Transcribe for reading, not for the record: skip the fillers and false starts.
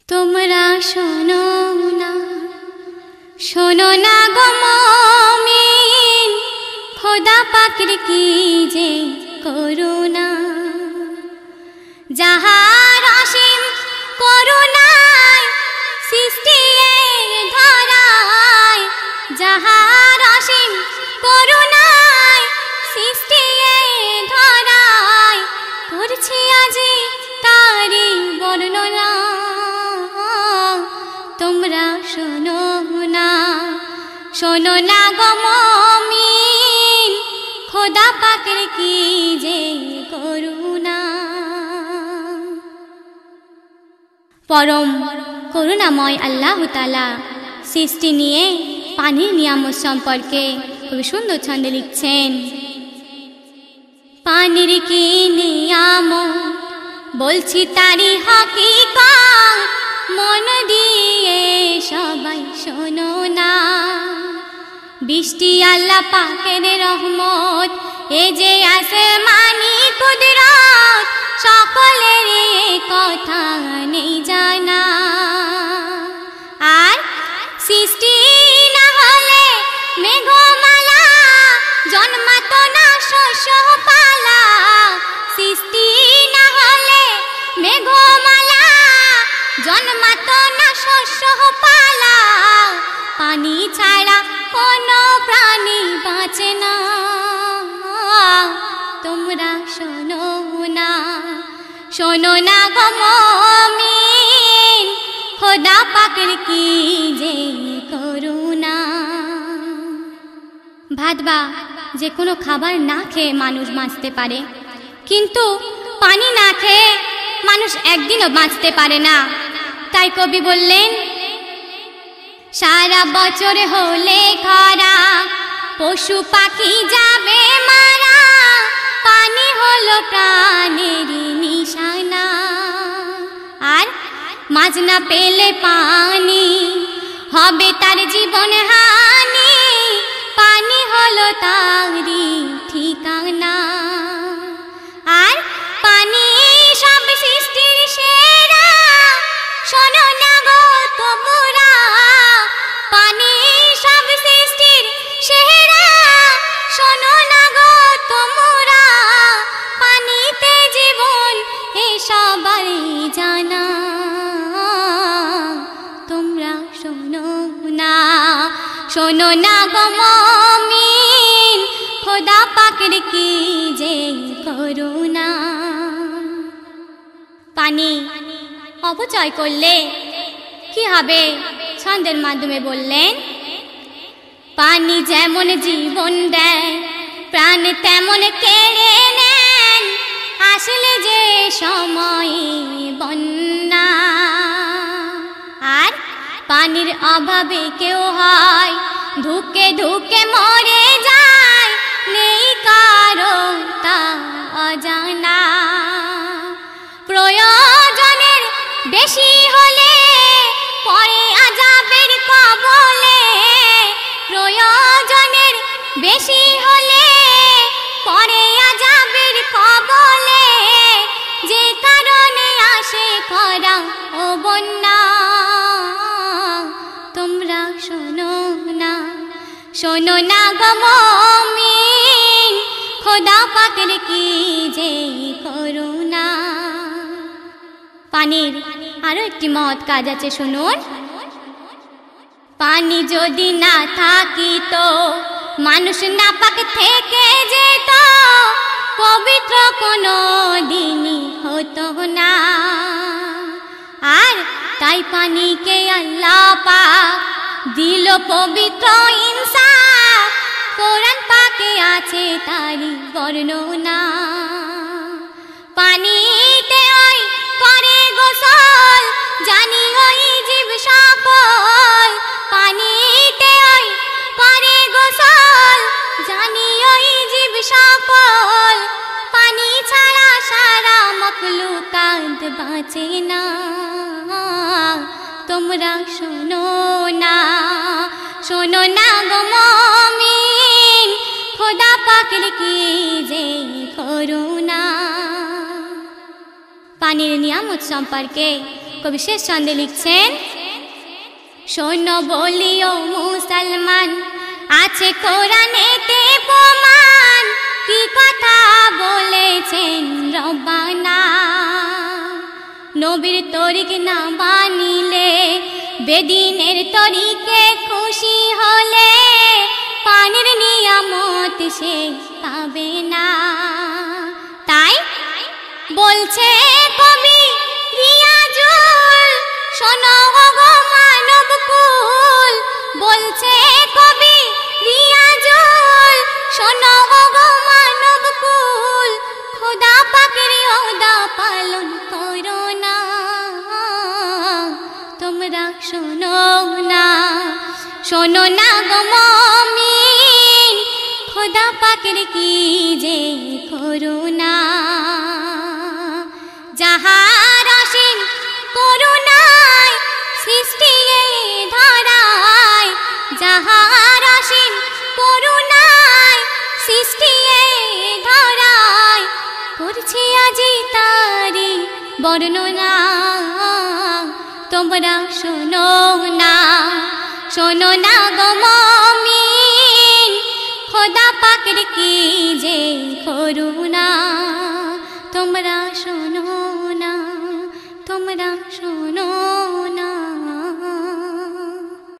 তোমরা শোনো না, শোনো না গো মুমিন, খোদা পাকের কি যে করুণা, যাহার অসীম করুণায় সৃষ্টি এই ধরায়, যাহার অসীম করুণায় সৃষ্টি এই ধরায়, করছি আজি তারি বর্ণনা। তোমরা শোনো না, শোনো না গো মুমিন, খোদা পাকের কি যে করুণা। পরম করুণাময় আল্লাহ তাআলা সৃষ্টি নিয়ে পানির নিয়ামত সম্পর্কে খুব সুন্দর ছন্দে লিখছেন। পানির কি নিয়ামত বলছি তারি হাকিকত, মন দিয়ে সবাই শোনো না। বৃষ্টি আল্লাহ পাকের রহমত, এ যে আসমানি কুদরত, সকলের কথা নেই জানা। আর সৃষ্টি না হলে মেঘমালা জন্মাতো না শস্য পালা, সৃষ্টি না হলে মেঘমালা জন্মাতো না শস্য পালা। পানি ছাড়া কোনো প্রাণী বাঁচে না। তোমরা শোনো না, শোনো না গো মুমিন, খোদা পাকের কি যে করুণা। ভাত বা যে কোনো খাবার না খেয়ে মানুষ বাঁচতে পারে, কিন্তু পানি না খেয়ে মানুষ একদিনও বাঁচতে পারে না। তাই কবি বললেন, সারা বছর হলে খরা, পশু পাখি যাবে মারা, পানি হলো প্রাণের নিশানা। আর মাছ না পেলে পানি হবে তার জীবন হানি, পানি হলো তারই ঠিকানা। আর পানি সব সৃষ্টির সেরা, শোনো না গো তোমরা, পানি সব সৃষ্টির সেরা, শোনো না গো তোমরা। পানিতে জীবন এ সবাই জানা। তোমরা শোনো না, শোনো না গো মুমিন, খোদা পাকের কি যে করুণা। পানি অপচয় করলে কি হবে ছন্দের মাধ্যমে বললেন, পানি যেমন জীবন দেয়, প্রাণ তেমন কেড়ে নেন, আসলে যে সময় বন্যা। আর পানির অভাবে কেউ হয় ধুকে ধুকে মরে যায়, নেই কারো তা অজানা। প্রয়োজনের বেশি হলে পরে আযাবের কবলে, প্রয়োজনের বেশি হলে পরে আযাবের কবলে, যে কারণে আসে খরা ও বন্যা। তোমরা শোনো না, শোনো না গো মুমিন, খোদা পাকের কি যে করুণা। পানির আরো একটি মহৎ কাজ আছে, শুনুন। পানি যদি না থাকিত, মানুষ নাপাক থেকে যেত, পবিত্র কোনো দিনই হতো না। আর তাই পানিকে আল্লাহ পাক দিল পবিত্র ইনসাফ, কোরআন পাকে আছে তারি বর্ণনা। পানিতে ওই করে গোসল, জানি ওই জীব সকল, পানিতে ওই করে গোসল, জানি ওই জীব সকল। পানি ছাড়া সারা মখলুকাত বাঁচে না। তোমরা শোনো না, শোনো না গো মুমিন, খোদা পাকের কি যে করুণা। পানির নিয়ামত সম্পর্কে কবি শেষ ছন্দে লিখছেন, শোনো বলিও মুসলমান, আছে কোরআনেতে প্রমাণ, কি কথা বলেছেন রব্বানা। নবীর তরিক না মানিলে, বেদিনের তরিকে খুশি হলে, পানির নিয়ামত সে পাবে না। তাই বলছে কবি রিয়াজুল, শোনো গো মানব কুল। বলছে কবি রিয়াজুল, শোনো গো মানব কুল, খোদা পাকের ওয়াদা পালন করো না। তোমরা শোনো না, শোনো না গো মুমিন, খোদা পাকের কি যে করুণা। যাহার অসীম করুণায় সৃষ্টি এই ধরায়, যাহার অসীম করুণায় সৃষ্টি এই ধরায়, করছি আজি তারি বর্ণনা। তোমরা শোনো না, শোনো না গো মুমিন, খোদা পাকের কি যে করুণা। তোমরা শোনো না, তোমরা শোনো